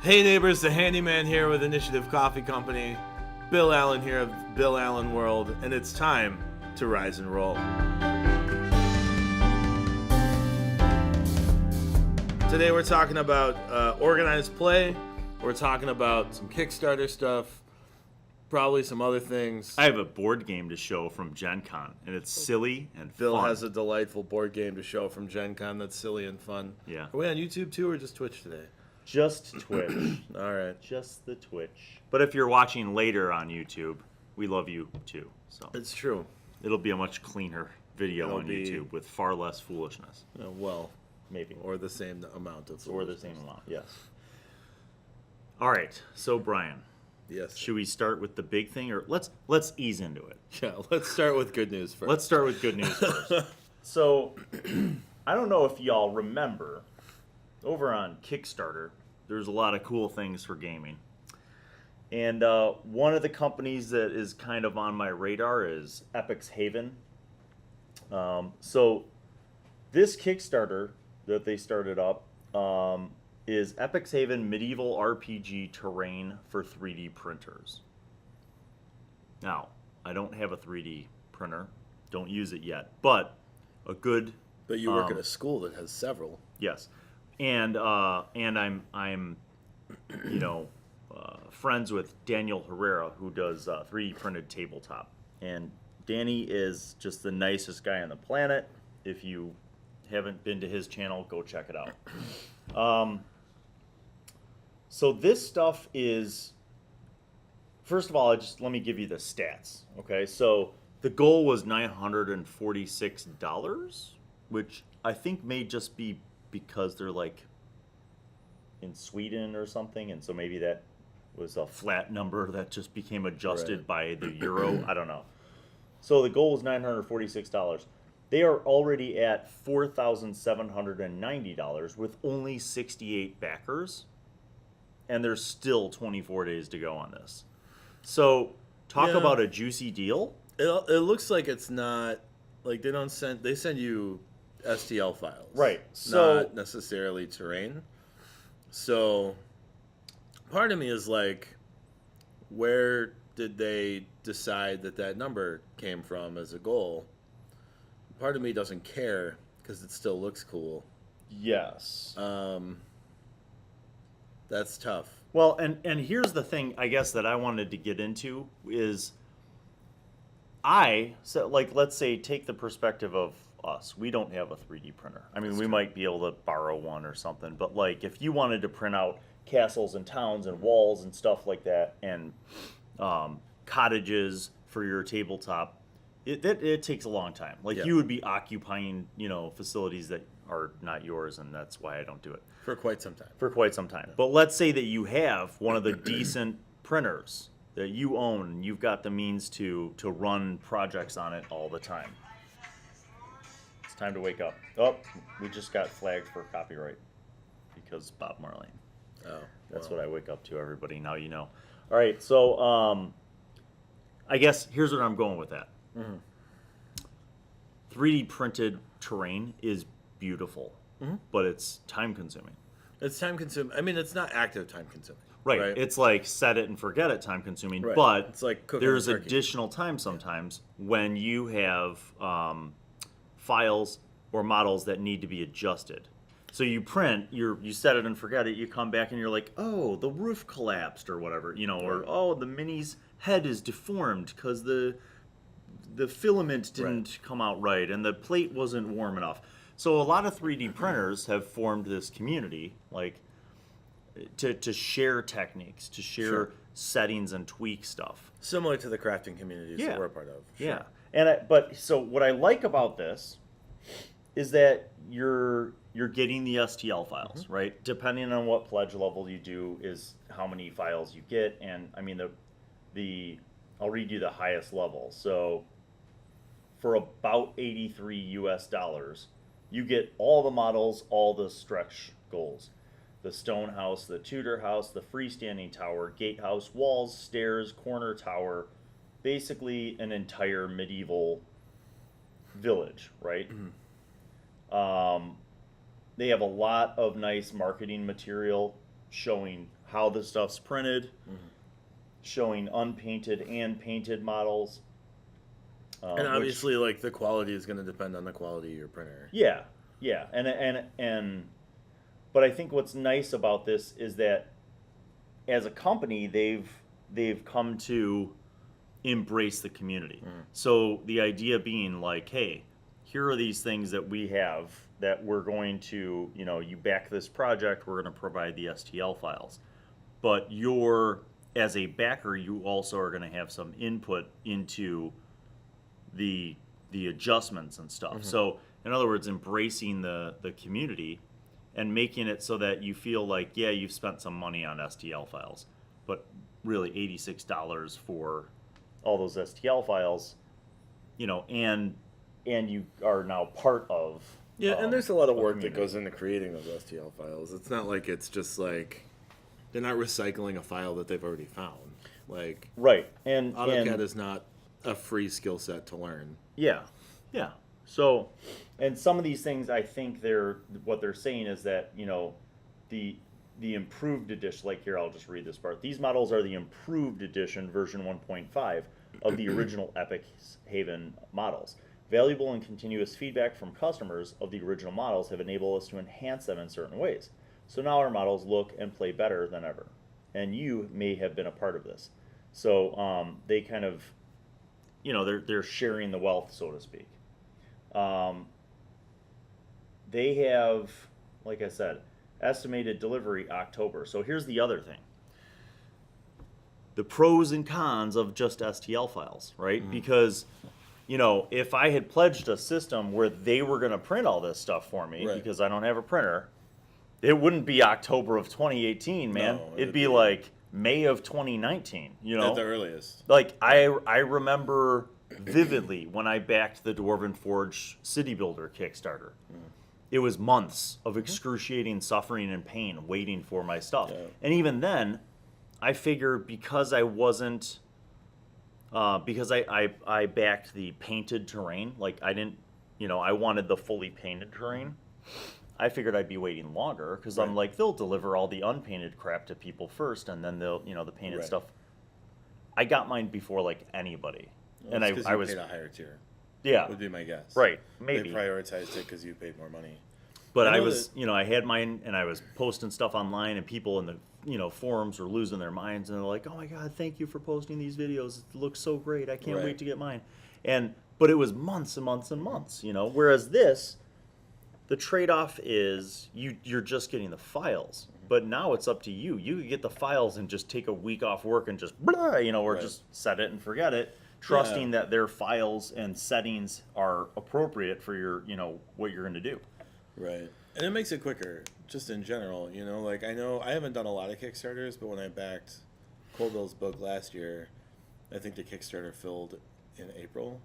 Hey neighbors, the handyman here with Initiative Coffee Company. Bill Allan here of Bill Allan World, and it's time to rise and roll. Today we're talking about organized play. We're talking about some Kickstarter stuff, probably some other things. I have a board game to show from Gen Con, and it's silly and Bill fun. has a delightful board game to show from Gen Con that's silly and fun. Yeah. Are we on YouTube too or just Twitch today? Just Twitch. All right. Just the Twitch. But if you're watching later on YouTube, we love you too. So It's true. it'll be a much cleaner video It'll on be- YouTube with far less foolishness. Well, Maybe. or the same amount of Or the same amount, yes. All right. So, Brian, Yes. should we start with the big thing, or let's ease into it? Yeah, let's start with good news first. Let's start with good news first. So, I don't know if y'all remember, over on Kickstarter, there's a lot of cool things for gaming. And one of the companies that is kind of on my radar is Epix Haven. So, this Kickstarter that they started up is Epix Haven Medieval RPG Terrain for 3D printers. Now, I don't have a 3D printer, don't use it yet, but a good But you work at a school that has several. yes, and I'm friends with Daniel Herrera, who does 3D printed tabletop, and Danny is just the nicest guy on the planet. If you haven't been to his channel, go check it out. So this stuff is, first of all, let me give you the stats. Okay, so the goal was $946, which I think may just be because they're like in Sweden or something, and so maybe that was a flat number that just became adjusted by the euro. I don't know. So the goal was $946. They are already at $4,790 with only 68 backers, and there's still 24 days to go on this. So talk Yeah. about a juicy deal. It looks like it's not like they send you STL files, Right, so- not necessarily terrain. So part of me is like, where did they decide that number came from as a goal? Part of me doesn't care because it still looks cool. Yes. That's tough. Well, and here's the thing, I guess, that I wanted to get into is let's say, take the perspective of us. We don't have a 3D printer. I mean, we might be able to borrow one or something, but like if you wanted to print out castles and towns and walls and stuff like that, and cottages for your tabletop, it takes a long time. Like, Yeah. you would be occupying, facilities that are not yours, and that's why I don't do it. For quite some time. For quite some time. But let's say that you have one of the decent printers that you own, and you've got the means to run projects on it all the time. It's time to wake up. Oh, we just got flagged for copyright because Bob Marley. Oh, That's well. what I wake up to, everybody. Now you know. All right, so I guess here's where I'm going with that. 3D printed terrain is beautiful, but it's time consuming. It's time consuming. I mean, it's not active time consuming. Right. It's like set it and forget it time consuming, Right. but It's like cooking there's a turkey. additional time sometimes when you have files or models that need to be adjusted. So you print, you set it and forget it, you come back and you're like, oh, the roof collapsed or whatever, or oh, the mini's head is deformed because the filament didn't come out right and the plate wasn't warm enough. So a lot of 3D printers have formed this community, like, to share techniques, to share Sure. settings and tweak stuff. Similar to the crafting communities Yeah. that we're a part of. Sure. Yeah. But so what I like about this is that you're getting the STL files, right? Depending on what pledge level you do is how many files you get, and I mean I'll read you the highest level. So for about $83 US, you get all the models, all the stretch goals. The stone house, the Tudor house, the freestanding tower, gatehouse, walls, stairs, corner tower, basically an entire medieval village, right? They have a lot of nice marketing material showing how the stuff's printed, showing unpainted and painted models. And obviously, like, the quality is going to depend on the quality of your printer. Yeah, but I think what's nice about this is that as a company, they've come to embrace the community. So the idea being like, hey, here are these things that we have that we're going to, you back this project, we're going to provide the STL files. But as a backer, you also are going to have some input into the adjustments and stuff. So in other words, embracing the community and making it so that you feel like, yeah, you've spent some money on STL files, but really $86 for all those STL files, and you are now part of. Yeah, and there's a lot of work that goes into creating those STL files. It's not like it's just like they're not recycling a file that they've already found. Like, right, and AutoCAD is not a free skill set to learn. Yeah. So, and some of these things, I think what they're saying is that the improved edition. Like here, I'll just read this part. These models are the improved edition, version 1.5 of the original Epix Haven models. Valuable and continuous feedback from customers of the original models have enabled us to enhance them in certain ways. So now our models look and play better than ever, and you may have been a part of this. So they kind of, they're sharing the wealth, so to speak. They have, like I said, estimated delivery October. So here's the other thing. The pros and cons of just STL files, right? Because, if I had pledged a system where they were going to print all this stuff for me, because I don't have a printer, it wouldn't be October of 2018, man. No, it'd be like May of 2019, At the earliest. Like, I remember vividly when I backed the Dwarven Forge City Builder Kickstarter. It was months of excruciating suffering and pain waiting for my stuff. Yeah. And even then, I figured because I wasn't, because I backed the painted terrain, like I didn't, I wanted the fully painted terrain. I figured I'd be waiting longer because I'm like, they'll deliver all the unpainted crap to people first, and then they'll, the painted stuff. I got mine before like anybody. Well, and I was paid a higher tier. Yeah, would be my guess. Right, maybe they prioritized it because you paid more money. But I was, I had mine, and I was posting stuff online, and people in the, forums were losing their minds, and they're like, "Oh my God, thank you for posting these videos. It looks so great. I can't wait to get mine." But it was months and months and months, Whereas this, the trade-off is you're just getting the files. But now it's up to you. You could get the files and just take a week off work and just, or just set it and forget it, trusting that their files and settings are appropriate for your, what you're going to do. Right. And it makes it quicker, just in general, Like, I know I haven't done a lot of Kickstarters, but when I backed Colville's book last year, I think the Kickstarter filled in April.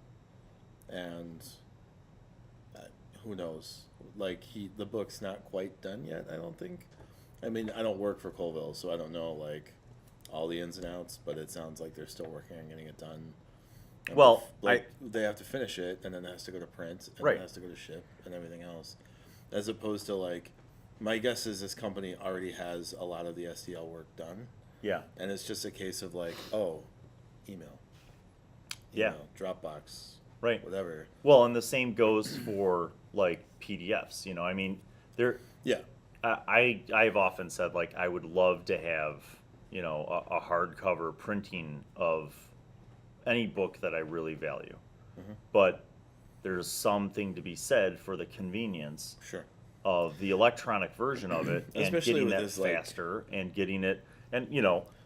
And who knows? Like, the book's not quite done yet, I don't think. I mean, I don't work for Colville, so I don't know, like, all the ins and outs, but it sounds like they're still working on getting it done. And well, they have to finish it, and then it has to go to print, and then it has to go to ship, and everything else. As opposed to, like, my guess is this company already has a lot of the STL work done. Yeah. And it's just a case of, like, email, Dropbox, whatever. Well, and the same goes for, like, PDFs, I mean, I've often said, like, I would love to have, a hardcover printing of any book that I really value. But there's something to be said for the convenience of the electronic version of it, and getting that faster, and getting it, and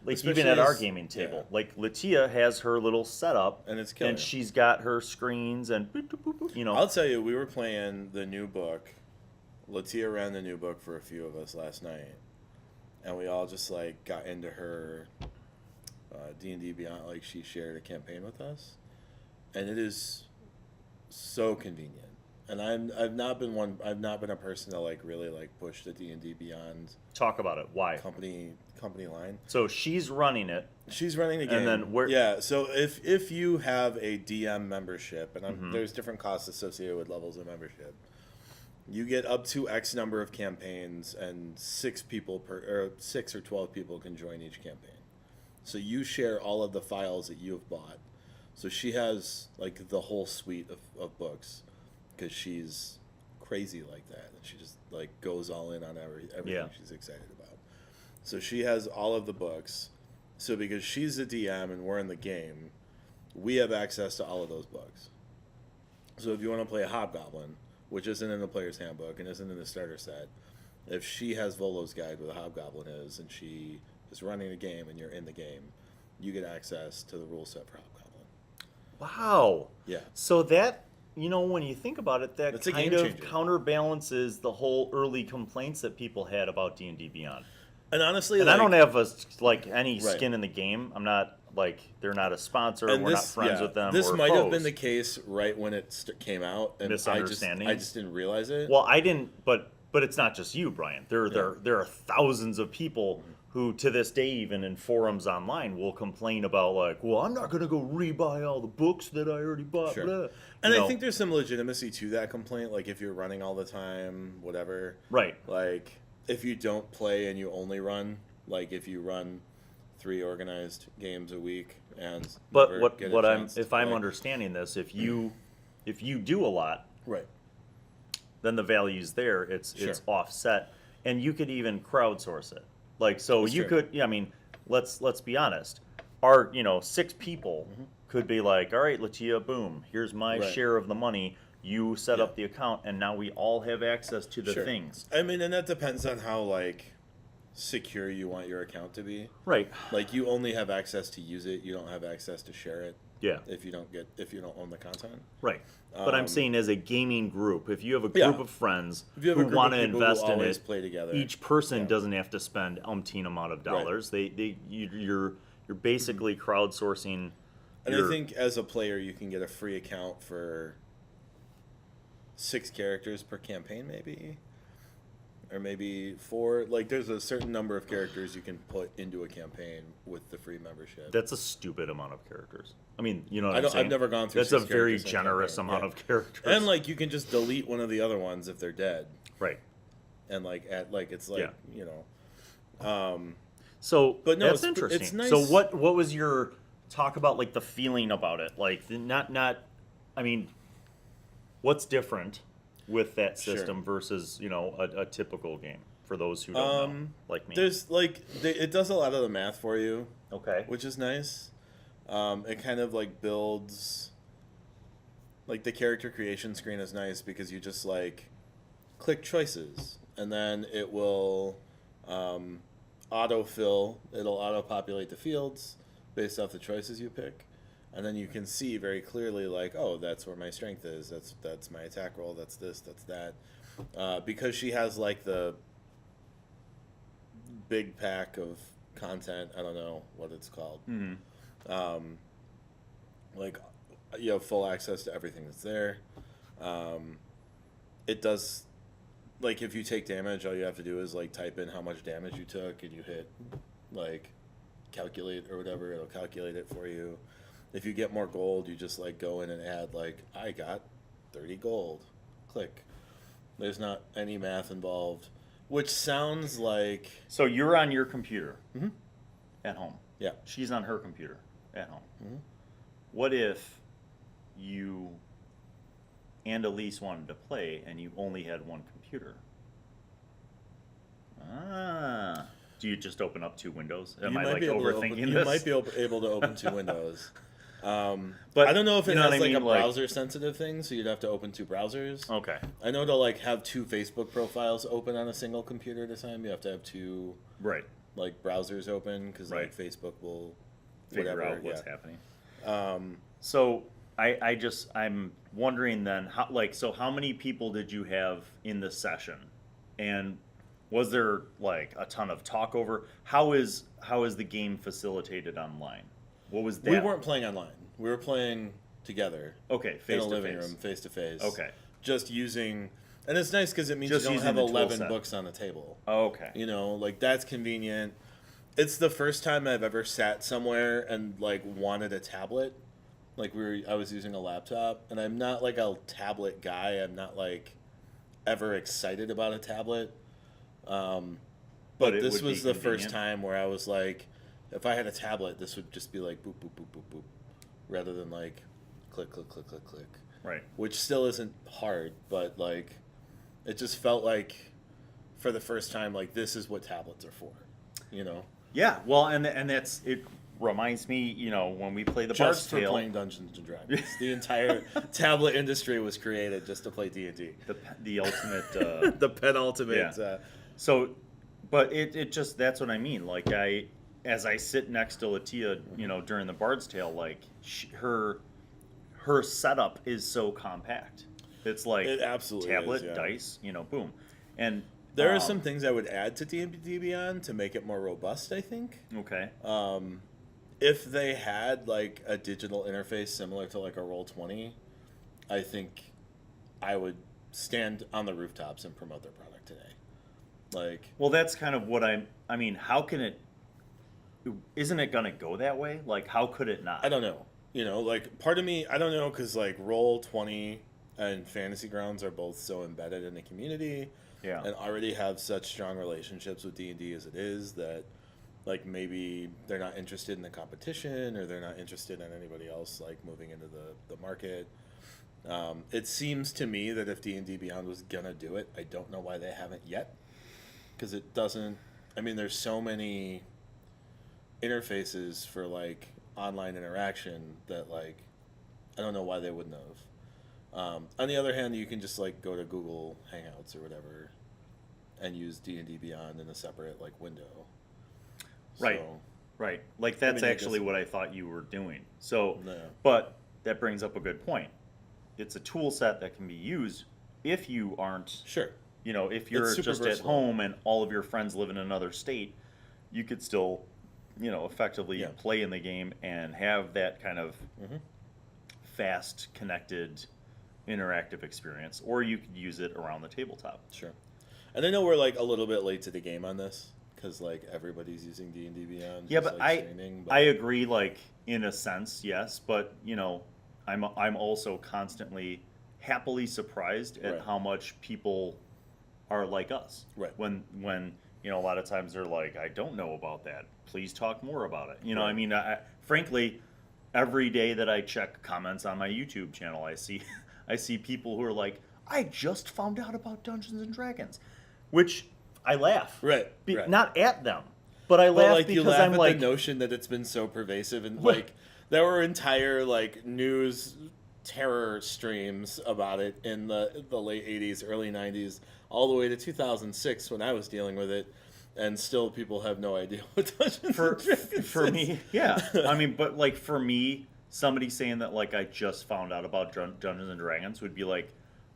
like even at our gaming table, like Latia has her little setup, and it's killer. And she's got her screens, and I'll tell you, we were playing the new book. Latia ran the new book for a few of us last night, and we all just like got into her D&D Beyond. Like, she shared a campaign with us, and it is so convenient. And I've not been a person to like really like push the D&D Beyond. Talk about it. Why? Company line. So she's running it. She's running the game. And then where? Yeah. So if you have a DM membership, and there's different costs associated with levels of membership, You get up to X number of campaigns, and 6 or 12 people can join each campaign. So you share all of the files that you have bought. So she has like the whole suite of books, because she's crazy like that, and she just like goes all in on everything she's excited about. So she has all of the books. So because she's the DM and we're in the game, we have access to all of those books. So if you want to play a Hobgoblin, which isn't in the player's handbook and isn't in the starter set, if she has Volo's guide where the Hobgoblin is, and she is running the game and you're in the game, you get access to the rule set for Hobgoblin. Wow. Yeah. So that, when you think about it, that That's a kind game of changer. counterbalances the whole early complaints that people had about D&D Beyond. And honestly, And I don't have any Right. skin in the game. I'm not they're not a sponsor. We're not friends with them. This or might have foes. been the case right when it came out, and Misunderstanding. I just didn't realize it. Well, I didn't, but it's not just you, Brian. There are thousands of people who, to this day, even in forums online, will complain about I'm not going to go rebuy all the books that I already bought. Sure. Blah. And I think there's some legitimacy to that complaint. Like if you're running all the time, whatever. Right. Like if you don't play and you only run, like if you run 3 organized games a week and But never what get a what I'm chance to if I'm play. understanding this, if you do a lot, Right. then the value's there. It's offset, and you could even crowdsource it. So That's you true. could. Let's be honest. Our 6 people could be like, all right, Latia, boom. Here's my Right. share of the money. You set Yeah. up the account, and now we all have access to the Sure. things. I mean, and that depends on how secure you want your account to be. Right. Like you only have access to use it. You don't have access to share it Yeah. if you don't own the content. Right. But I'm saying as a gaming group, if you have a Yeah. group of friends If you have who a group want of to people who invest in always it, play together, each person yeah. doesn't have to spend umpteen amount of dollars. You're basically crowdsourcing. And I think as a player, you can get a free account for 6 characters per campaign, maybe, or maybe 4. There's a certain number of characters you can put into a campaign with the free membership. That's a stupid amount of characters. I mean, you know what I I'm don't- saying? I've never gone through That's a 6 very characters in a generous campaign, amount yeah. of characters. And you can just delete one of the other ones if they're dead, right. and it's Yeah. So, but no, that's it's interesting. nice. So what was your talk about the feeling about it? I mean, what's different with that system Sure. versus a typical game for those who don't know, like me? There's it does a lot of the math for you, Okay. which is nice. It kind of builds, the character creation screen is nice because you just click choices, and then it will autofill. It'll auto populate the fields based off the choices you pick, and then you can see very clearly oh, that's where my strength is. That's my attack roll. That's this. That's that. Because she has the big pack of content. I don't know what it's called. Mm-hmm. You have full access to everything that's there. It does, if you take damage, all you have to do is type in how much damage you took, and you hit calculate or whatever. It'll calculate it for you. If you get more gold, you just go in and add I got 30 gold. Click. There's not any math involved, which sounds like So you're on your computer at home. yeah. She's on her computer at home. Mhm. What if you and Elise wanted to play and you only had one computer? Do you just open up 2 windows? Am I overthinking this? You might be able to open 2 windows. But I don't know if it you know has what I mean? a browser sensitive thing, so you'd have to open 2 browsers. Okay. I know to have 2 Facebook profiles open on a single computer at a time, you have to have 2 Right. browsers open because Right. Facebook will Figure whatever, out what's yeah. happening. So I'm wondering then how many people did you have in the session, and was there a ton of talk over? How is the game facilitated online? What was that? We weren't playing online. We were playing together. Okay, in face a to living face. room, face to face. Okay. Just using, and it's nice because it means Just you don't using have the tool 11 set. books on the table. Okay. That's convenient. It's the first time I've ever sat somewhere and wanted a tablet. I was using a laptop, and I'm not a tablet guy. I'm not ever excited about a tablet. But But it this would be was the first convenient. time where I was like, if I had a tablet, this would just be like boop, boop, boop, boop, boop, rather than like click, click, click, click, click. Right. Which still isn't hard, but like, it just felt like for the first time, like this is what tablets are for, you know? Yeah. Well, and that's it. Reminds me, you know, when we play the Bard's Just for Tale, playing Dungeons and Dragons. The entire tablet industry was created just to play D&D. the ultimate. The penultimate. Yeah. So, but it just, that's what I mean. Like as I sit next to Latia, you know, during the Bard's Tale, like her setup is so compact. It's like It absolutely tablet, is, yeah. dice, you know, boom. And There are some things I would add to D&D Beyond to make it more robust, I think. Okay. If they had like a digital interface similar to like a Roll20, I think I would stand on the rooftops and promote their product today. Like, Well, that's kind of what I mean, how can it, isn't it going to go that way? Like, how could it not? I don't know. You know, like part of me, I don't know, because like Roll20 and Fantasy Grounds are both so embedded in the community, Yeah. and already have such strong relationships with D&D as it is that, like, maybe they're not interested in the competition, or they're not interested in anybody else like moving into the market. It seems to me that if D&D Beyond was gonna do it, I don't know why they haven't yet, because it doesn't. I mean, there's so many interfaces for like online interaction that like I don't know why they wouldn't have. On the other hand, you can just like go to Google Hangouts or whatever and use D&D Beyond in a separate like window. Right. So, Right. Like, that's I guess- actually what I thought you were doing. So, No. but that brings up a good point. It's a tool set that can be used if you aren't, Sure. you know, if you're super just versatile. at home and all of your friends live in another state, you could still, you know, effectively Yeah. play in the game and have that kind of Mhm. fast, connected, interactive experience, or you could use it around the tabletop. Sure. And I know we're like a little bit late to the game on this because like everybody's using D&D Beyond. Yeah, just, but like, streaming, I agree, like, in a sense, yes, but you know, I'm also constantly happily surprised at Right. how much people are like us. Right. When you know, a lot of times they're like, I don't know about that. Please talk more about it. You know, I Right. mean, frankly, every day that I check comments on my YouTube channel, I see I see people who are like, I just found out about Dungeons and Dragons, which I laugh. Right. Right. Not at them, but I Well, laugh like you because laugh I'm at like, the notion that it's been so pervasive, and What? like there were entire like news terror streams about it in the late '80s, early '90s, all the way to 2006 when I was dealing with it, and still people have no idea what Dungeons for and Dragons for is. me, yeah. I mean, but like for me, somebody saying that like I just found out about Dungeons and Dragons would be like,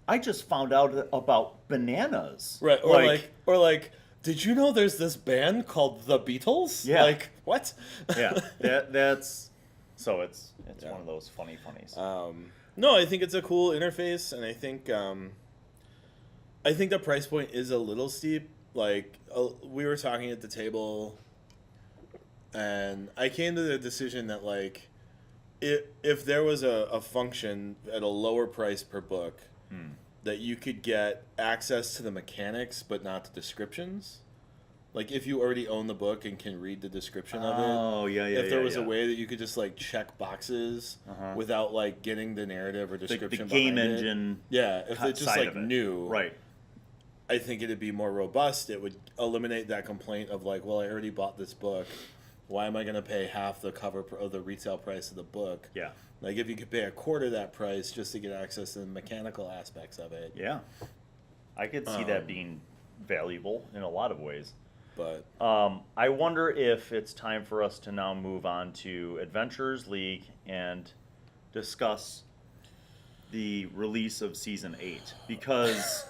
I just found out about bananas. Right, or like, did you know there's this band called the Beatles? Yeah. Like, what? yeah, that's so it's Yeah. one of those funnies. No, I think it's a cool interface, and I think the price point is a little steep. Like, we were talking at the table, and I came to the decision that like, if there was a function at a lower price per book, that you could get access to the mechanics but not the descriptions. Like, if you already own the book and can read the description of it. Oh, yeah. If there was a way that you could just like check boxes Uh-huh. without like getting the narrative or the description game behind it. engine, Yeah, if it's just side like of it. new, right? I think it'd be more robust. It would eliminate that complaint of like, well, I already bought this book. Why am I going to pay half the of the retail price of the book? Yeah, Like, if you could pay a quarter that price just to get access to the mechanical aspects of it. yeah. I could see that being valuable in a lot of ways. But I wonder if it's time for us to now move on to Adventurers League and discuss the release of Season 8. Because,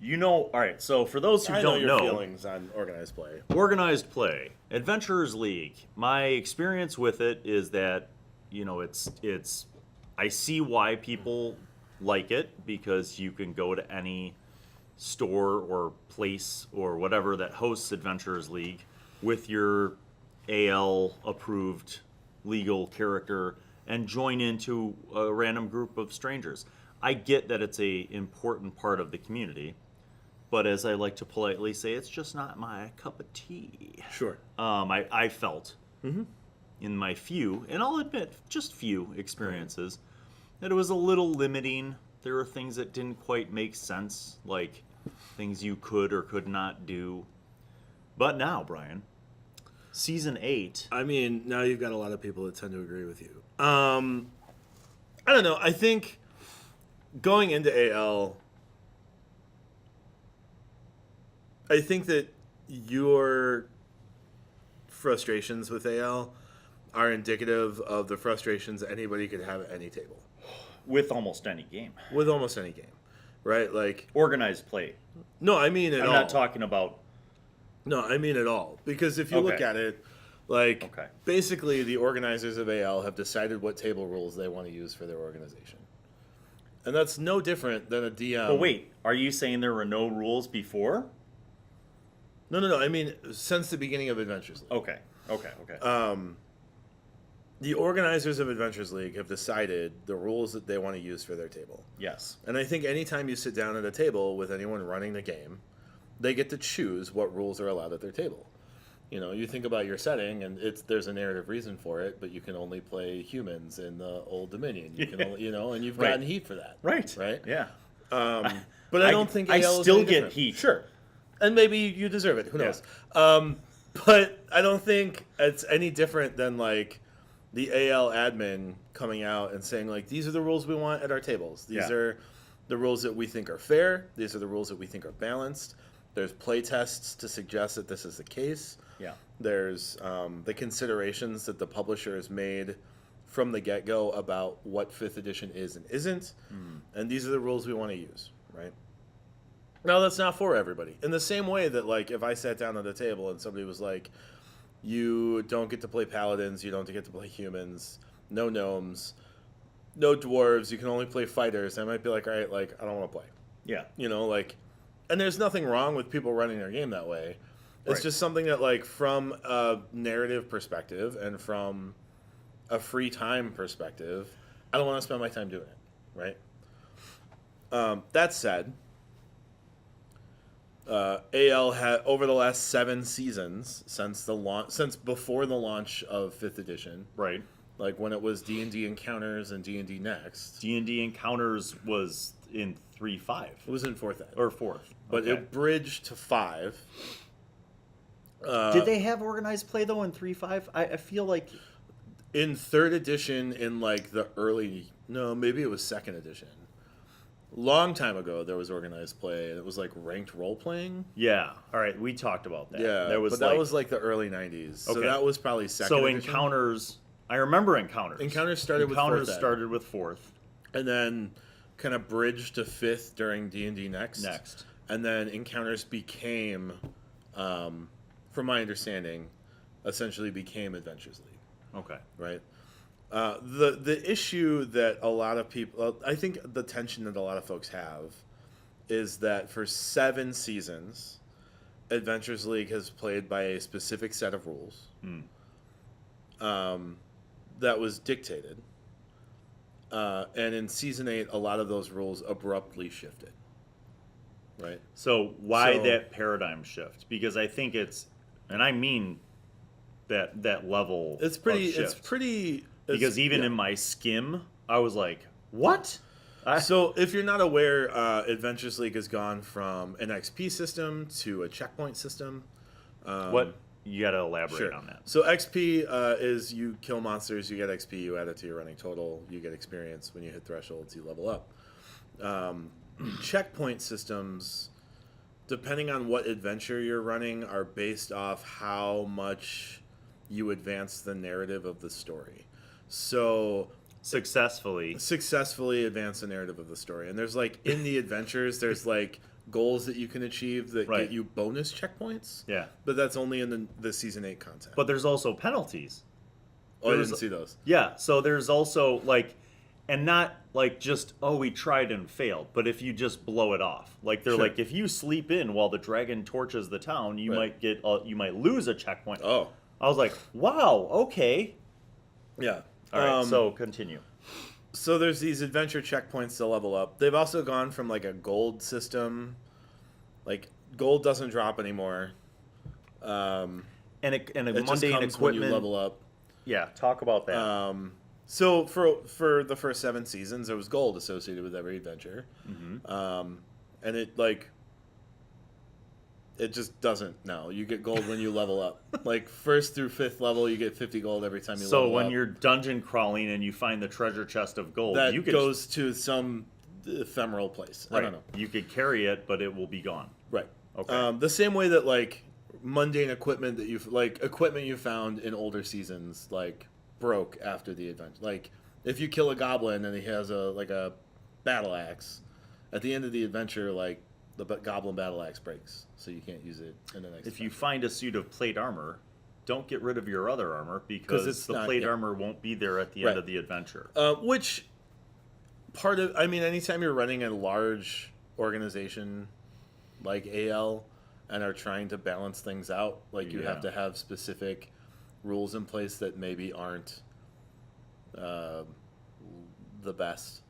you know, all right, so for those who I know don't your know, feelings on organized play. organized play, Adventurers League, my experience with it is that, you know, it's I see why people like it, because you can go to any store or place or whatever that hosts Adventurers League with your AL approved legal character and join into a random group of strangers. I get that it's a important part of the community, but as I like to politely say, it's just not my cup of tea. Sure. I felt in my few, and I'll admit, just few experiences, that it was a little limiting. There were things that didn't quite make sense, like things you could or could not do. But now, Brian, Season 8... I mean, now you've got a lot of people that tend to agree with you. I don't know. I think going into AL, I think that your frustrations with AL are indicative of the frustrations anybody could have at any table. With almost any game. With almost any game, right? Like organized play. No, I mean it all. I'm not talking about... No, I mean it all. Because if you look at it, like, basically the organizers of AL have decided what table rules they want to use for their organization. And that's no different than a DM. But wait, are you saying there were no rules before? No. I mean, since the beginning of Adventures League. Okay. The organizers of Adventures League have decided the rules that they want to use for their table. Yes. And I think anytime you sit down at a table with anyone running the game, they get to choose what rules are allowed at their table. You know, you think about your setting, and there's a narrative reason for it, but you can only play humans in the Old Dominion. You can only, and you've gotten heat for that. Right. Yeah. But I don't think AL I is still any get different. heat. Sure. And maybe you deserve it. Who knows? But I don't think it's any different than, like, the AL admin coming out and saying, like, these are the rules we want at our tables. These are the rules that we think are fair. These are the rules that we think are balanced. There's play tests to suggest that this is the case. Yeah. There's the considerations that the publisher has made from the get-go about what 5th edition is and isn't. And these are the rules we want to use, right? Now, that's not for everybody. In the same way that, like, if I sat down at a table and somebody was like, you don't get to play paladins, you don't get to play humans, no gnomes, no dwarves, you can only play fighters, I might be like, all right, like, I don't want to play. Yeah. And there's nothing wrong with people running their game that way. It's just something that, like, from a narrative perspective and from a free time perspective, I don't want to spend my time doing it, right? That said, AL had over the last 7 seasons since before the launch of 5th edition, right? Like when it was D&D Encounters and D&D Next. D&D Encounters was in 3.5. It was in 4th ed. Or 4th. But it bridged to 5. Did they have organized play though in 3.5? I feel like in 3rd edition, in like the early, no, maybe it was 2nd edition. Long time ago, there was organized play, and it was like ranked role playing. Yeah. All right, we talked about that. Yeah, that was like the early 90s. So that was probably 2nd edition. So Encounters, I remember Encounters. Encounters started with 4th. And then kind of bridged to 5th during D&D Next. And then Encounters became, from my understanding, essentially became Adventures League. Okay. Right? The issue that a lot of people, I think the tension that a lot of folks have is that for 7 seasons, Adventures League has played by a specific set of rules that was dictated. And in Season 8, a lot of those rules abruptly shifted. Right? So why that paradigm shift? Because I think it's, and I mean that level it's pretty, of shift. It's pretty... Because even in my skim, I was like, what? So if you're not aware, Adventures League has gone from an XP system to a checkpoint system. What? You got to elaborate on that. So XP is you kill monsters, you get XP, you add it to your running total, you get experience. When you hit thresholds, you level up. Checkpoint systems, depending on what adventure you're running, are based off how much you advance the narrative of the story. So successfully advance the narrative of the story. And there's like in the adventures, there's like goals that you can achieve that get you bonus checkpoints. Yeah. But that's only in the Season 8 content. But there's also penalties. Oh, I didn't see those. Yeah. So there's also like, and not like just, we tried and failed, but if you just blow it off. Like they're like, if you sleep in while the dragon torches the town, you might get, you might lose a checkpoint. Oh. I was like, wow, okay. Yeah. All right, so continue. So there's these adventure checkpoints to level up. They've also gone from like a gold system, like gold doesn't drop anymore. And a It just mundane comes when you equipment. level up. Yeah, talk about that. So for the first 7 seasons, there was gold associated with every adventure, and it just doesn't now. You get gold when you level up. Like 1st through 5th level, you get 50 gold every time you level up. So when you're dungeon crawling and you find the treasure chest of gold, that you could, goes to some ephemeral place. right, I don't know. you could carry it, but it will be gone. Right. Okay. The same way that like mundane equipment that equipment you found in older seasons like broke after the adventure. Like if you kill a goblin and he has a battle axe, at the end of the adventure, like the goblin battle axe breaks, so you can't use it in the next. If you find a suit of plate armor, don't get rid of your other armor because the plate armor won't be there at the end of the adventure. Which part of, I mean, anytime you're running a large organization like AL and are trying to balance things out, like you have to have specific rules in place that maybe aren't the best,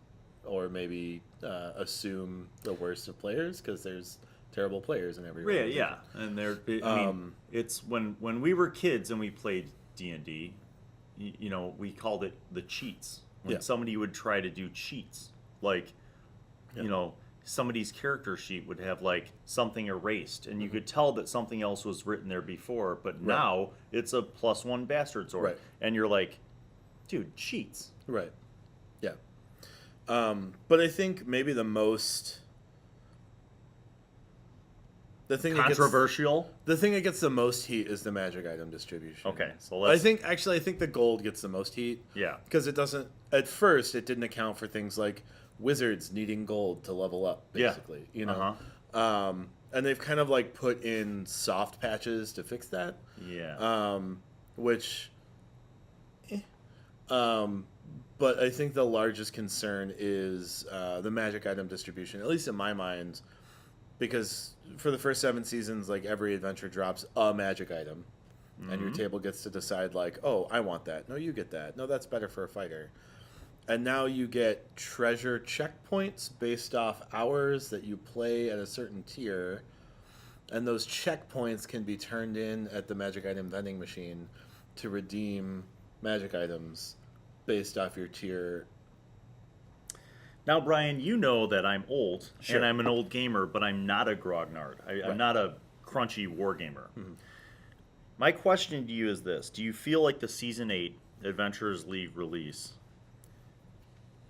or maybe assume the worst of players because there's terrible players in every organization. Yeah, and I mean, it's when we were kids and we played D&D, you know, we called it the cheats. When somebody would try to do cheats, like, you know, somebody's character sheet would have like something erased, and you could tell that something else was written there before, but now it's a +1 bastard sword, and you're like, dude, cheats. Right. Yeah. But I think maybe the thing controversial. The thing that gets the most heat is the magic item distribution. Okay, so let's. I think the gold gets the most heat. Yeah. Because it doesn't. At first, it didn't account for things like wizards needing gold to level up. Basically, you know. And they've kind of like put in soft patches to fix that. Yeah. Which. But I think the largest concern is the magic item distribution, at least in my mind, because for the first 7 seasons, like every adventure drops a magic item, and your table gets to decide like, oh, I want that. No, you get that. No, that's better for a fighter. And now you get treasure checkpoints based off hours that you play at a certain tier, and those checkpoints can be turned in at the magic item vending machine to redeem magic items based off your tier. Now, Brian, you know that I'm old, and I'm an old gamer, but I'm not a grognard. I'm not a crunchy wargamer. My question to you is this. Do you feel like the Season 8 Adventurers League release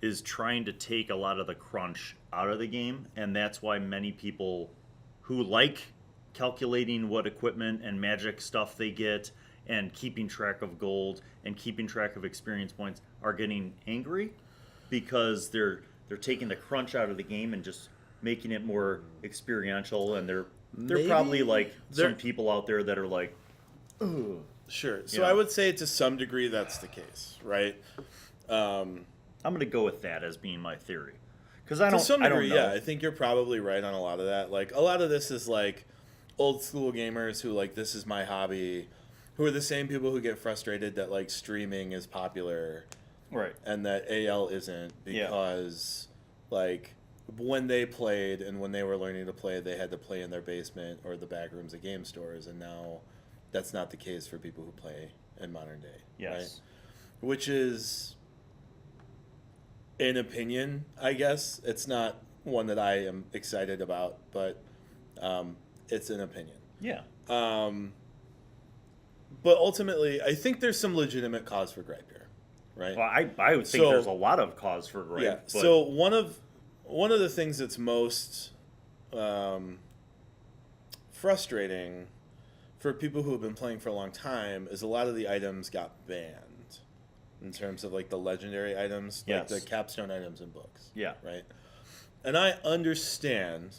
is trying to take a lot of the crunch out of the game, and that's why many people who like calculating what equipment and magic stuff they get and keeping track of gold and keeping track of experience points are getting angry because they're taking the crunch out of the game and just making it more experiential, and they're probably like some people out there that are like, ugh. Sure. So I would say to some degree that's the case, right? I'm going to go with that as being my theory. Because I don't know. To some degree, yeah. I think you're probably right on a lot of that. Like, a lot of this is like old school gamers who like, this is my hobby, who are the same people who get frustrated that like streaming is popular, right? And that AL isn't, because like when they played and when they were learning to play, they had to play in their basement or the back rooms of game stores, and now that's not the case for people who play in modern day, right? Which is an opinion, I guess. It's not one that I am excited about, but it's an opinion. Yeah. But ultimately, I think there's some legitimate cause for gripe here, right? Well, I would think there's a lot of cause for gripe. Yeah. But... So one of the things that's most frustrating for people who have been playing for a long time is a lot of the items got banned in terms of like the legendary items, like the capstone items in books. Yeah. Right. And I understand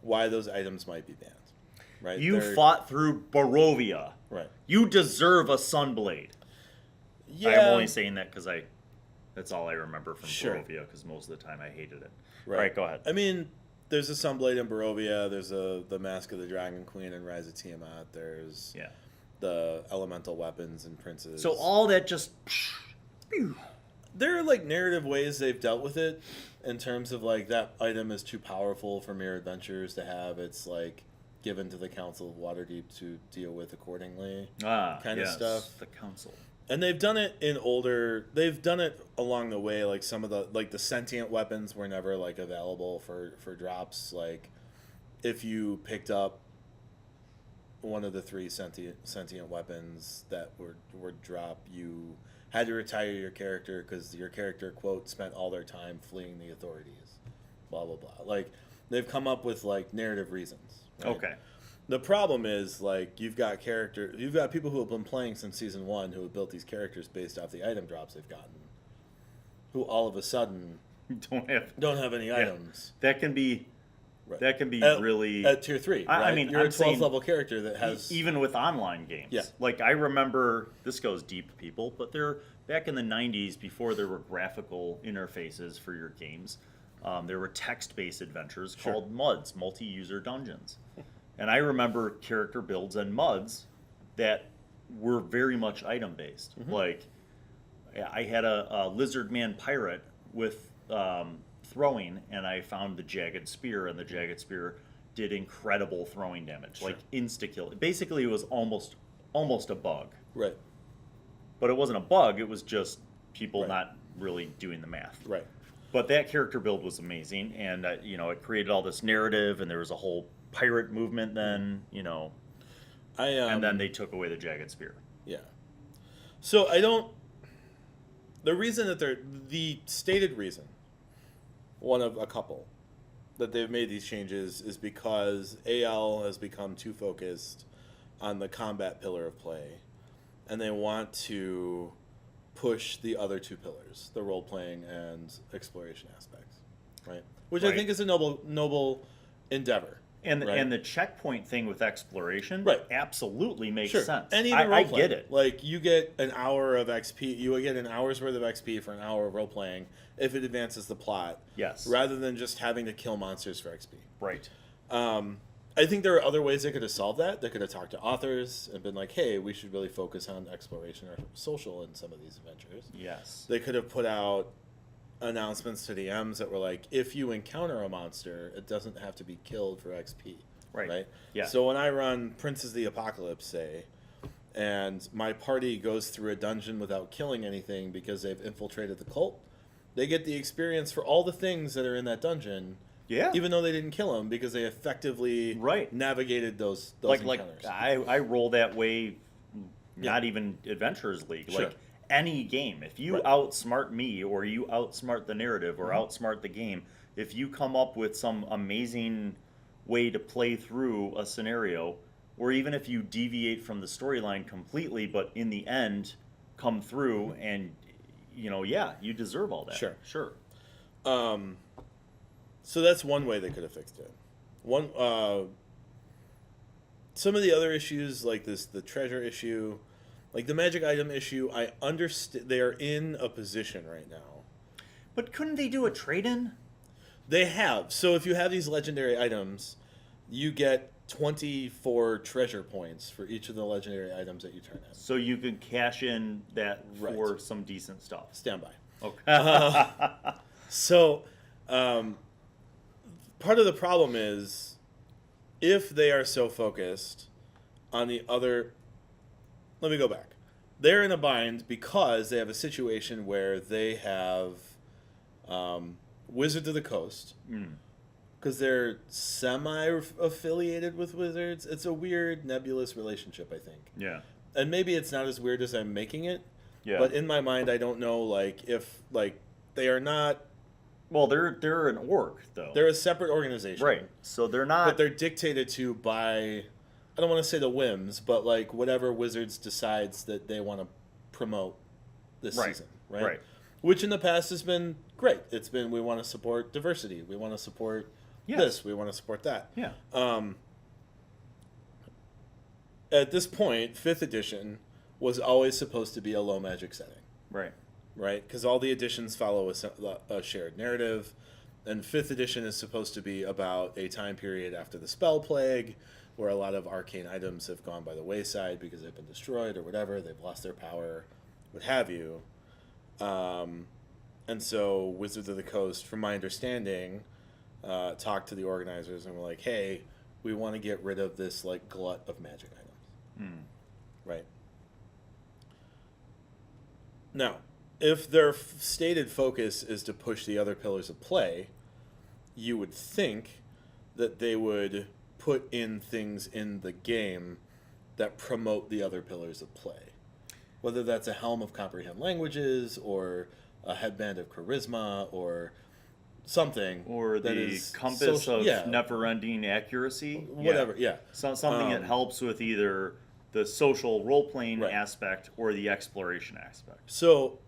why those items might be banned. Right. You fought through Barovia. Right. You deserve a Sunblade. Yeah. I'm only saying that because that's all I remember from Barovia, because most of the time I hated it. Right. All right, go ahead. I mean, there's a Sunblade in Barovia. There's the Mask of the Dragon Queen in Rise of Tiamat. There's the elemental weapons and princes. So all that just... there are like narrative ways they've dealt with it in terms of like that item is too powerful for mere adventurers to have. It's like given to the Council of Waterdeep to deal with accordingly, kind of stuff. The council. And they've done it in older. They've done it along the way. Like some of the sentient weapons were never like available for drops. Like if you picked up one of the 3 sentient weapons that were dropped, you had to retire your character because your character, quote, spent all their time fleeing the authorities. Blah blah blah. Like they've come up with like narrative reasons. Right? Okay. The problem is like you've got people who have been playing since season 1 who have built these characters based off the item drops they've gotten, who all of a sudden don't have any items. That can be really at tier 3. Right? I mean, you're I'm a 12th saying level character that has even with online games. Yeah. Like I remember, this goes deep, people, but they're back in the 90s before there were graphical interfaces for your games. There were text-based adventures called MUDs, multi-user dungeons. And I remember character builds and MUDs that were very much item-based. Mm-hmm. Like, I had a lizard man pirate with throwing, and I found the jagged spear, and the jagged spear did incredible throwing damage, like insta-kill. Basically, it was almost a bug. Right. But it wasn't a bug, it was just people not really doing the math. Right. But that character build was amazing, and it created all this narrative, and there was a whole pirate movement then, and then they took away the jagged spear. Yeah. So the reason that the stated reason, one of a couple, that they've made these changes is because AL has become too focused on the combat pillar of play, and they want to push the other 2 pillars, the role-playing and exploration aspects, right? Which I think is a noble endeavor. And the checkpoint thing with exploration absolutely makes sense. And even I get it. Like, you get an hour of XP, you would get an hour's worth of XP for an hour of role-playing if it advances the plot. Yes. Rather than just having to kill monsters for XP. Right. I think there are other ways they could have solved that. They could have talked to authors and been like, hey, we should really focus on exploration or social in some of these adventures. Yes. They could have put out announcements to DMs that were like, if you encounter a monster, it doesn't have to be killed for XP. Right? Yeah. So when I run Princes of the Apocalypse, say, and my party goes through a dungeon without killing anything because they've infiltrated the cult, they get the experience for all the things that are in that dungeon. Yeah. Even though they didn't kill them, because they effectively navigated those encounters. I roll that way, not even Adventurers League. Like any game, if you outsmart me or you outsmart the narrative or outsmart the game, if you come up with some amazing way to play through a scenario, or even if you deviate from the storyline completely, but in the end come through and you deserve all that. Sure. So that's one way they could have fixed it. Some of the other issues, like the treasure issue, like the magic item issue, I understand they are in a position right now. But couldn't they do a trade-in? They have. So if you have these legendary items, you get 24 treasure points for each of the legendary items that you turn in. So you can cash in that for some decent stuff. Stand by. Okay. So part of the problem is if they are so focused on the other... Let me go back. They're in a bind because they have a situation where they have Wizards of the Coast. Because they're semi-affiliated with Wizards. It's a weird, nebulous relationship, I think. Yeah. And maybe it's not as weird as I'm making it. Yeah. But in my mind, I don't know, if they are not... Well, they're an org, though. They're a separate organization. Right. So they're not... But they're dictated to by... I don't want to say the whims, but whatever Wizards decides that they want to promote this season, right? Which in the past has been great. It's been, we want to support diversity, we want to support this, we want to support that. Yeah. At this point, 5th edition was always supposed to be a low magic setting. Right. Right? Because all the editions follow a shared narrative, and 5th edition is supposed to be about a time period after the spell plague, where a lot of arcane items have gone by the wayside because they've been destroyed or whatever, they've lost their power, what have you. And so Wizards of the Coast, from my understanding, talked to the organizers and were like, hey, we want to get rid of this like glut of Magic items. Right. Now, if their stated focus is to push the other pillars of play, you would think that they would put in things in the game that promote the other pillars of play. Whether that's a Helm of Comprehend Languages, or a Headband of Charisma, or something. Or that the is compass social, of never-ending accuracy. Whatever, yeah. Something that helps with either the social role-playing Right. aspect or the exploration aspect. So,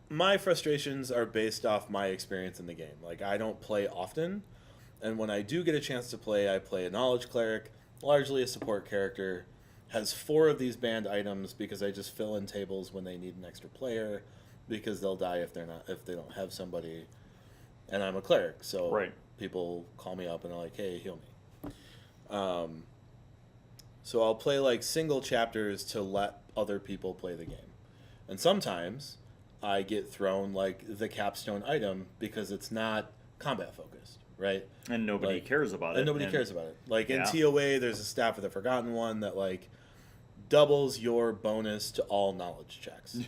my frustrations are based off my experience in the game. Like, I don't play often, and when I do get a chance to play, I play a Knowledge Cleric, largely a support character, has 4 of these banned items because I just fill in tables when they need an extra player, because they'll die if they don't have somebody, and I'm a cleric, so Right. people call me up and are like, hey, heal me. So I'll play like single chapters to let other people play the game. And sometimes I get thrown like the capstone item because it's not combat focused, right? And nobody cares about it. And nobody cares about it. Like in Yeah. TOA, there's a Staff of the Forgotten one that like doubles your bonus to all knowledge checks.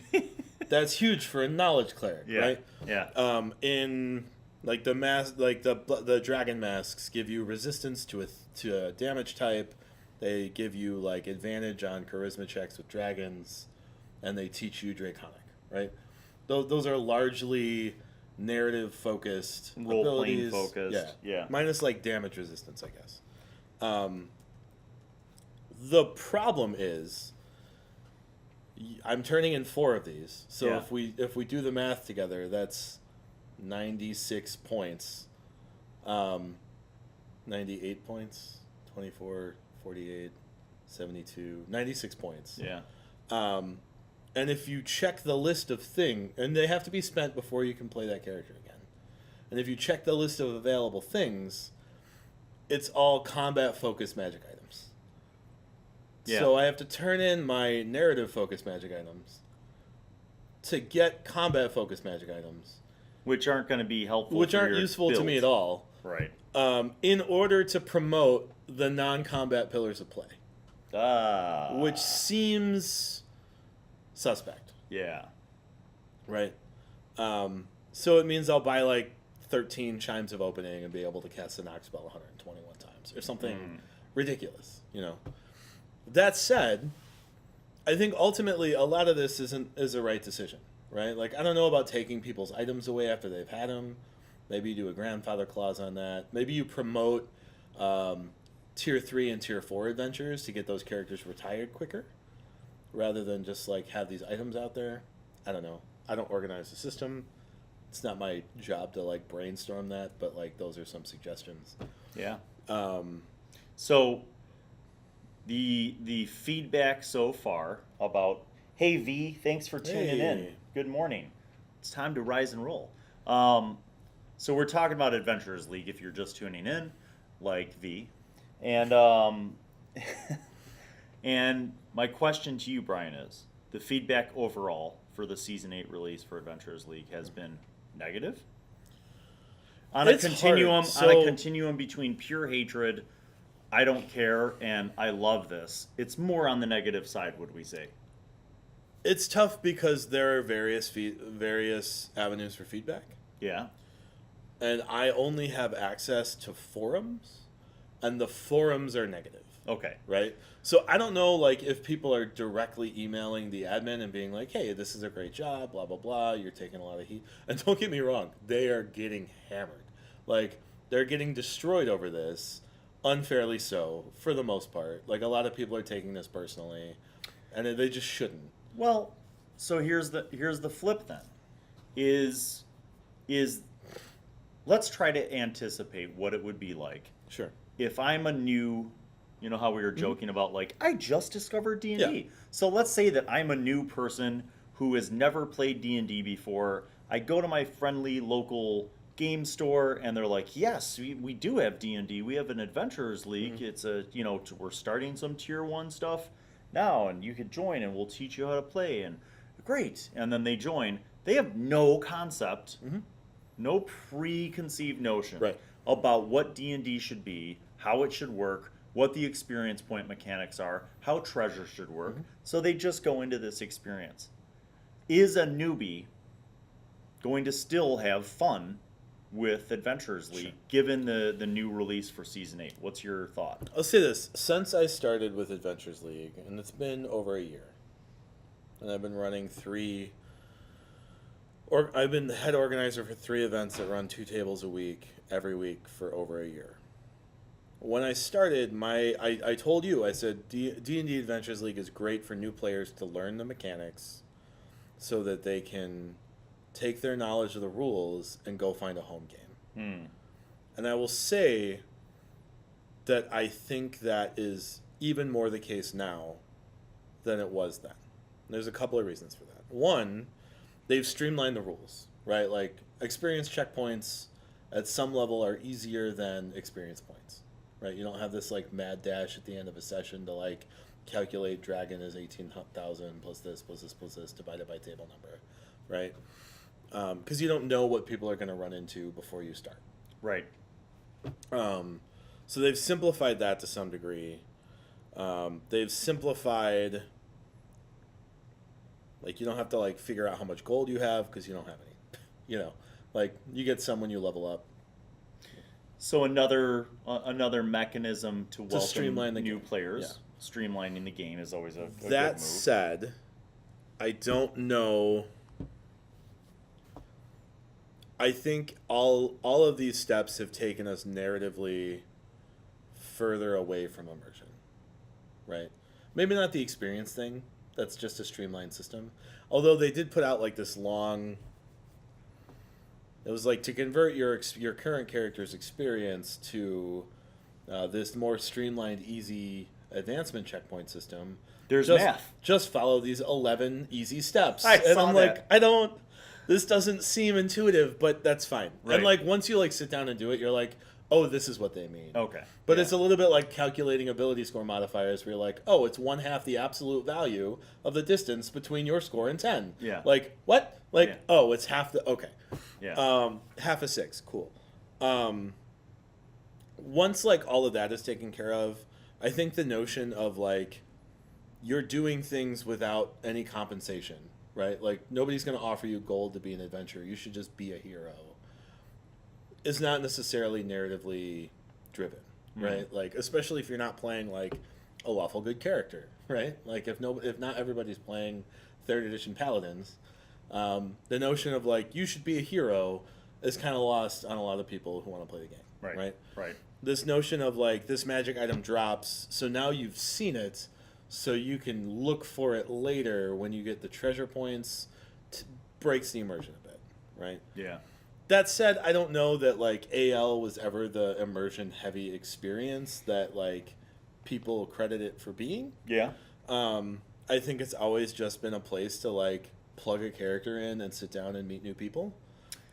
That's huge for a knowledge cleric, right? Yeah. In like the mask, like the dragon masks give you resistance to a damage type. They give you like advantage on charisma checks with dragons, and they teach you Draconic, right? Those are largely narrative focused, Role playing abilities. focused. Yeah. Minus like damage resistance, I guess. The problem is, I'm turning in 4 of these. So Yeah. if we do the math together, that's 96 points. 98 points, 24, 48, 72, 96 points. Yeah. And if you check the list of things, and they have to be spent before you can play that character again. And if you check the list of available things, it's all combat-focused magic items. Yeah. So I have to turn in my narrative-focused magic items to get combat-focused magic items, Which aren't going to be helpful. which for aren't your useful to build. me at all, Right. in order to promote the non-combat pillars of play, which seems suspect, Yeah. right? So it means I'll buy like 13 Chimes of Opening and be able to cast the knock spell 121 times or something ridiculous, you know. That said, I think ultimately a lot of this is a right decision, right? Like, I don't know about taking people's items away after they've had them. Maybe you do a grandfather clause on that. Maybe you promote tier 3 and tier 4 adventures to get those characters retired quicker, rather than just like have these items out there. I don't know. I don't organize the system. It's not my job to like brainstorm that, but like those are some suggestions. Yeah. So the feedback so far about, hey V, thanks for tuning in. Hey. Good morning. It's time to rise and roll. So we're talking about Adventurers League if you're just tuning in, like V. And and my question to you, Brian, is the feedback overall for the Season 8 release for Adventurers League has been negative? On a It's continuum, hard. on a So- continuum between pure hatred, I don't care, and I love this. It's more on the negative side, would we say? It's tough because there are various avenues for feedback, Yeah. and I only have access to forums, and the forums are negative. Okay. Right? So I don't know like if people are directly emailing the admin and being like, hey, this is a great job, blah, blah, blah, you're taking a lot of heat. And don't get me wrong, they are getting hammered. Like, they're getting destroyed over this, unfairly so, for the most part. Like, a lot of people are taking this personally, and they just shouldn't. Well, so here's the flip then. Is let's try to anticipate what it would be like Sure. if I'm a new, you know how we were joking about like I just discovered D&D. Yeah. So let's say that I'm a new person who has never played D&D before. I go to my friendly local game store and they're like, "Yes, we do have D&D. We have an Adventurers League. It's a, you know, we're starting some tier 1 stuff now and you could join and we'll teach you how to play." And great. And then they join. they have no concept, Mm-hmm. no preconceived notion Right. about what D&D should be, how it should work, what the experience point mechanics are, how treasure should work. Mm-hmm. So they just go into this experience. Is a newbie going to still have fun with Adventurers League, Sure. given the new release for Season 8? What's your thought? I'll say this. Since I started with Adventures League, and it's been over a year, and I've been running I've been the head organizer for 3 events that run 2 tables a week, every week for over a year. When I started, I told you, I said D&D Adventures League is great for new players to learn the mechanics so that they can take their knowledge of the rules and go find a home game. And I will say that I think that is even more the case now than it was then. There's a couple of reasons for that. One, they've streamlined the rules, right? Like, experience checkpoints at some level are easier than experience points, right? You don't have this, like, mad dash at the end of a session to, like, calculate dragon is 18,000 plus this, plus this, plus this, divided by table number, right? Because you don't know what people are going to run into before you start. Right. So they've simplified that to some degree. They've simplified, like, you don't have to, like, figure out how much gold you have because you don't have any. You know, like, you get some when you level up. So another mechanism to welcome streamline the new game. players. Yeah. Streamlining the game is always a good That move. said, I don't know. I think all of these steps have taken us narratively further away from immersion, right? Maybe not the experience thing. That's just a streamlined system. Although they did put out like this long. It was like to convert your current character's experience to this more streamlined, easy advancement checkpoint system. There's math. Just follow these 11 easy steps. I and saw I'm that. like, this doesn't seem intuitive, but that's fine. Right. And like once you like sit down and do it, you're like, oh, this is what they mean. Okay. But Yeah. it's a little bit like calculating ability score modifiers where you're like, oh, it's 1/2 the absolute value of the distance between your score and 10. Yeah. Like, what? Like, Yeah. oh, it's half the, okay. Yeah. Half a 6, cool. Once like all of that is taken care of, I think the notion of like, you're doing things without any compensation, right? Like, nobody's going to offer you gold to be an adventurer. You should just be a hero. Is not necessarily narratively driven, right? Like, especially if you're not playing like a lawful good character, right? Like, if not everybody's playing 3rd edition paladins, the notion of like you should be a hero is kind of lost on a lot of people who want to play the game, right? Right. This notion of like this magic item drops, so now you've seen it, so you can look for it later when you get the treasure points, breaks the immersion a bit, right? Yeah. That said, I don't know that like AL was ever the immersion heavy experience that like people credit it for being. Yeah. I think it's always just been a place to like plug a character in and sit down and meet new people,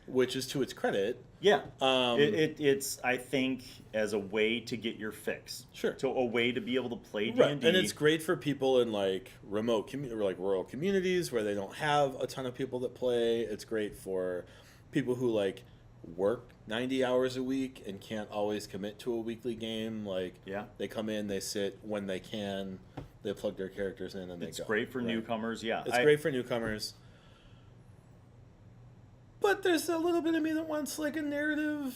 which is to its credit. Yeah. It's I think as a way to get your fix. Sure. To a way to be able to play D&D. Right. And it's great for people in like remote or like rural communities where they don't have a ton of people that play. It's great for people who like work 90 hours a week and can't always commit to a weekly game. Like, Yeah. they come in, they sit when they can, they plug their characters in, and they go. It's great for right? newcomers. Yeah. It's great for newcomers. But there's a little bit of me that wants like a narrative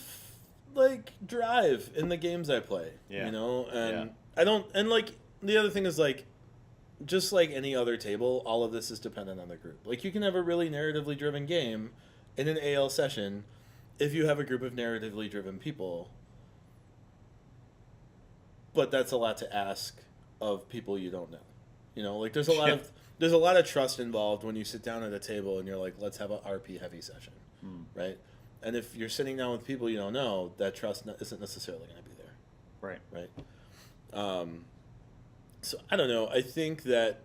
like drive in the games I play. Yeah. You know? And Yeah. I don't, and like the other thing is like, just like any other table, all of this is dependent on the group. Like, you can have a really narratively driven game in an AL session if you have a group of narratively driven people. But that's a lot to ask of people you don't know. You know, like there's a lot of trust involved when you sit down at a table and you're like, let's have a RP heavy session, right? And if you're sitting down with people you don't know, that trust isn't necessarily going to be there, Right. right? So I don't know. I think that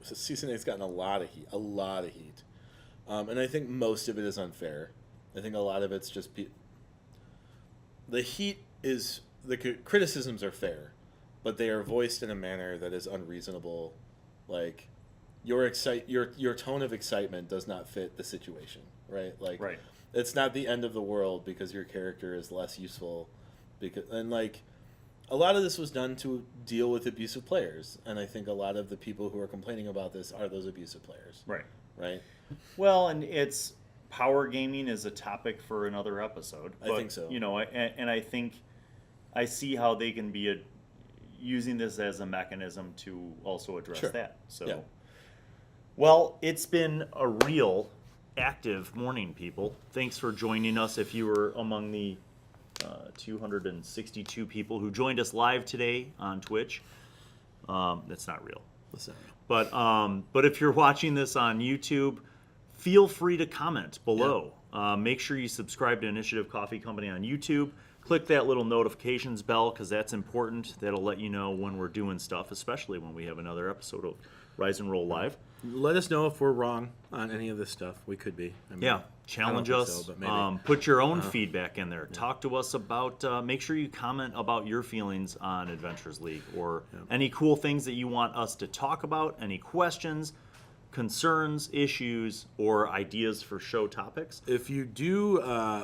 season 8's gotten a lot of heat, and I think most of it is unfair. I think a lot of it's just the heat is the criticisms are fair, but they are voiced in a manner that is unreasonable, like your tone of excitement does not fit the situation, right? Like, Right. it's not the end of the world because your character is less useful, and like a lot of this was done to deal with abusive players, and I think a lot of the people who are complaining about this are those abusive players, Right. right? Well, and it's power gaming is a topic for another episode. I think so. You know, and I think I see how they can be using this as a mechanism to also address Sure. that. So, Yeah. well, it's been a real active morning, people. Thanks for joining us. If you were among the 262 people who joined us live today on Twitch, that's not real. Listen. But if you're watching this on YouTube, feel free to comment below. Yeah. Make sure you subscribe to Initiative Coffee Company on YouTube. Click that little notifications bell because that's important. That'll let you know when we're doing stuff, especially when we have another episode of Rise and Roll Live. Let us know if we're wrong on any of this stuff. We could be. I mean, yeah, challenge us. So, but maybe. Put your own feedback in there. Yeah. Talk to us about. Make sure you comment about your feelings on Adventures League or any cool things that you want us to talk about. Any questions, concerns, issues, or ideas for show topics. If you do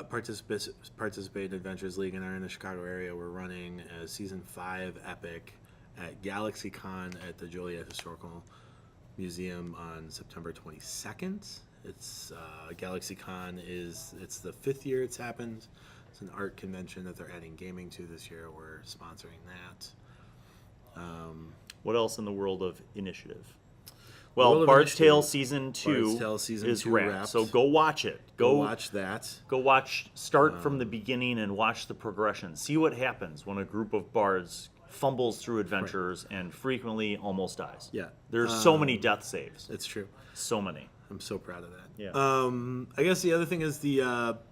participate in Adventures League and are in the Chicago area, we're running a Season 5 Epic at GalaxyCon at the Joliet Historical Museum on September 22nd. It's GalaxyCon it's the 5th year it's happened. It's an art convention that they're adding gaming to this year. We're sponsoring that. What else in the world of initiative? Well, Bard's Tale Season 2 is wrapped, so go watch it. Go watch that. Go watch, start from the beginning and watch the progression. See what happens when a group of bards fumbles through adventures and frequently almost dies. Yeah. There's so many death saves. It's true. So many. I'm so proud of that. Yeah. I guess the other thing is the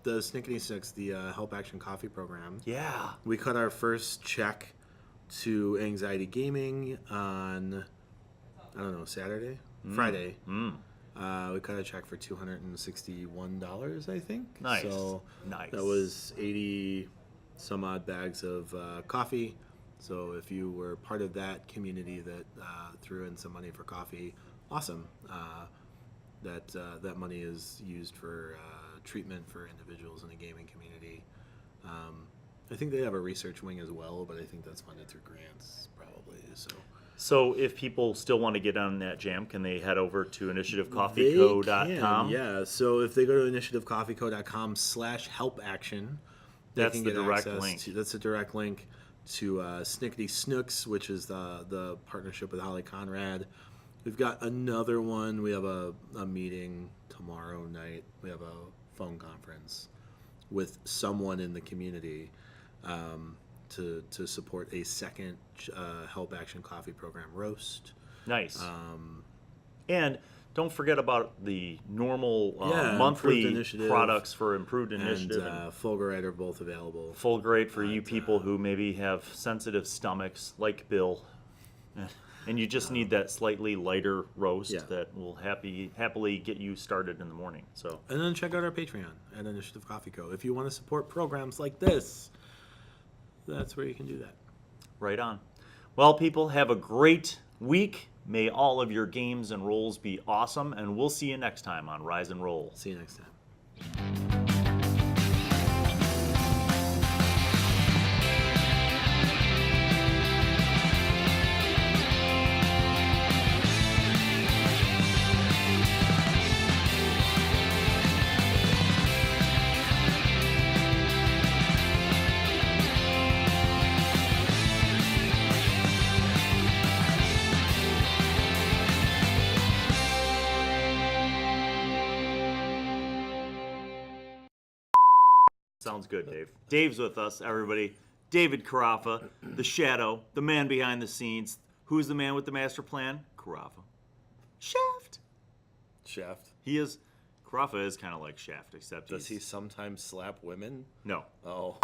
Snickety Snicks, the Help Action Coffee program. Yeah. We cut our first check to Anxiety Gaming on, I don't know, Saturday? Friday. We cut a check for $261, I think. Nice. So nice. That was 80 some odd bags of coffee. So if you were part of that community that threw in some money for coffee, awesome. That money is used for treatment for individuals in the gaming community. I think they have a research wing as well, but I think that's funded through grants probably. So if people still want to get on that jam, can they head over to initiativecoffeeco.com? Yeah, so if they go to initiativecoffeeco.com/helpaction, that's the direct link. That's a direct link to Snickety Snooks, which is the partnership with Holly Conrad. We've got another one. We have a meeting tomorrow night. We have a phone conference with someone in the community to support a second Help Action Coffee program roast. Nice. And don't forget about the normal monthly products for Improved Initiative. And Fulgurite are both available. Fulgurite for you people who maybe have sensitive stomachs, like Bill. And you just need that slightly lighter roast that will happily get you started in the morning. So. And then check out our Patreon at Initiative Coffee Co. If you want to support programs like this, that's where you can do that. Right on. Well, people, have a great week. May all of your games and rolls be awesome, and we'll see you next time on Rise and Roll. See you next time. Sounds good, Dave. Dave's with us, everybody. David Carafa, the shadow, the man behind the scenes. Who's the man with the master plan? Carafa. Shaft. He is. Carafa is kind of like Shaft, except Does he sometimes slap women? No. Oh.